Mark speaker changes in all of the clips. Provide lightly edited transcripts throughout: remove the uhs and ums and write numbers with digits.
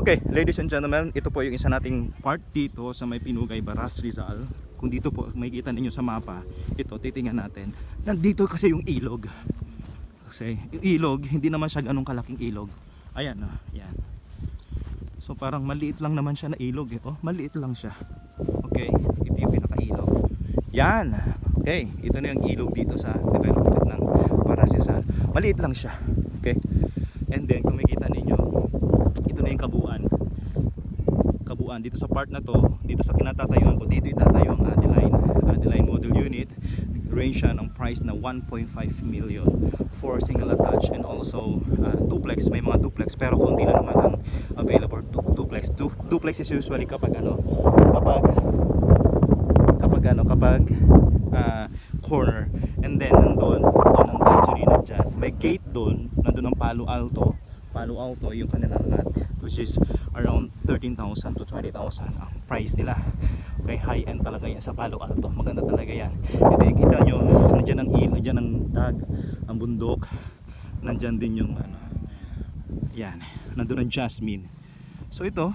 Speaker 1: Okay, ladies and gentlemen, ito po yung isa nating part dito sa may Pinugay, Baras, Rizal. Kung dito po makikita ninyo sa mapa, ito titingnan natin. Nandito kasi yung ilog. Kasi yung ilog, hindi naman siya ganun kalaking ilog. Ayan, yan. So parang maliit lang naman siya na ilog eh. Oh, maliit lang siya. Okay, ito yung pinaka-ilog. Yan. Okay, ito na yung ilog dito sa development ng Baras, Rizal. Maliit lang siya. Okay. And then kung makikita ninyo, ito na yung kabuuan dito sa part na to. Dito sa kinatatayuan ko, dito itatayo ang Adeline model unit. Range siya ng price na 1.5 million for single attached and also duplex. May mga duplex pero konti na naman ang available duplex. Duplex is usually kapag corner, and then nandun yan ang tangerine dyan. May gate doon, nandun ang Palo Alto yung kanilang lot, which is around 13,000 to 20,000 ang price nila. Okay, high end talaga yan sa Palo Alto, maganda talaga yan. And then kita nyo, nandyan ang nandyan ang dag, ang bundok, nandyan din yung yan, nandun ang jasmine. So ito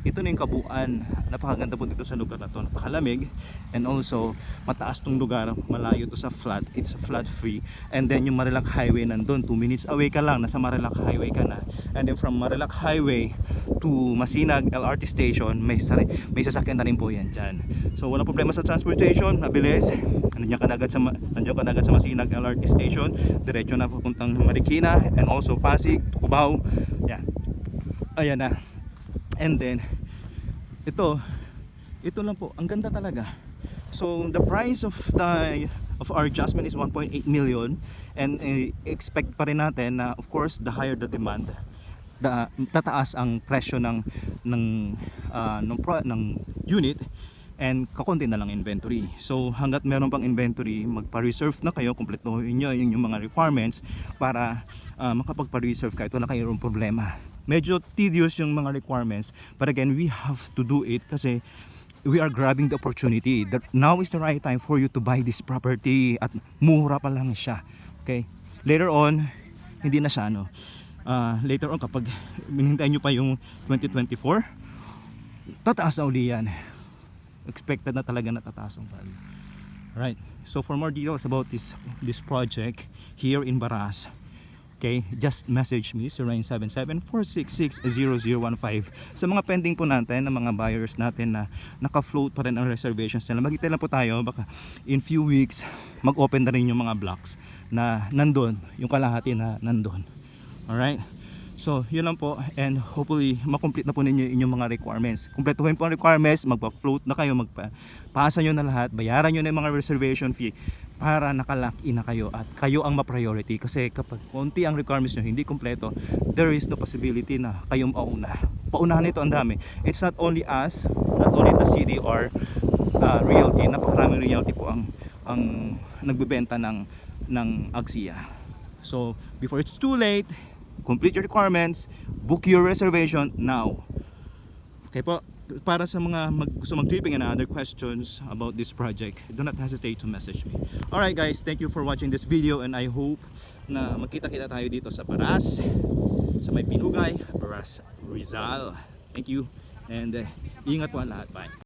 Speaker 1: na yung kabuuan. Napakaganda po dito sa lugar na to, napakalamig, and also mataas tong lugar, malayo to sa flat, it's flood free. And then yung Marilac Highway nandun, 2 minutes away ka lang, nasa Marilac Highway ka na. And then from Marilac Highway to Masinag LRT station, may sasakyan na rin po yan dyan. So wala problema sa transportation, mabilis. Nandiyan ka na agad sa Masinag LRT station, diretso na papuntang Marikina and also Pasig, Cubao. Yan, ayan na. And then ito lang po, ang ganda talaga. So the price of our adjustment is 1.8 million, and expect pa rin natin na of course the higher the demand, tataas ang presyo ng unit, and kakonti na lang inventory. So hanggat meron pang inventory, magpa-reserve na kayo, kumpletuhin nyo yung mga requirements para makapagpa-reserve kahit wala kayong problema. Medyo tedious yung mga requirements, but again, we have to do it kasi we are grabbing the opportunity. Now is the right time for you to buy this property at mura pa lang siya. Okay? Later on, hindi na siya later on kapag hinihintay nyo pa yung 2024, tataas na uli yan. Expected na talaga na tataas ang value. Right. So for more details about this project here in Baras, okay, just message me 0977-466-0015. Sa mga pending po natin, ng mga buyers natin na naka-float pa rin ang reservations nila, magintay lang po tayo, baka in few weeks mag-open na rin yung mga blocks na nandun, yung kalahati na nandun. Alright, so yun lang po, and hopefully makomplete na po ninyo inyong mga requirements. Kumpletuhin po ang requirements, magpa-float na kayo, magpasa nyo na lahat, bayaran nyo na yung mga reservation fee para nakalock in na kayo at kayo ang ma-priority. Kasi kapag konti ang requirements nyo, hindi kompleto, there is no possibility na kayong paunahan nito ang dami. It's not only us, not only the city or realty, napakaraming realty po ang nagbebenta ng Axia. So before it's too late, complete your requirements, book your reservation now. Okay po, para sa mga gusto mag-tripping and other questions about this project, do not hesitate to message me. Alright guys, thank you for watching this video, and I hope na magkita-kita tayo dito sa Baras, sa may Pinugay, Baras, Rizal. Thank you, and ingat po ang lahat. Bye.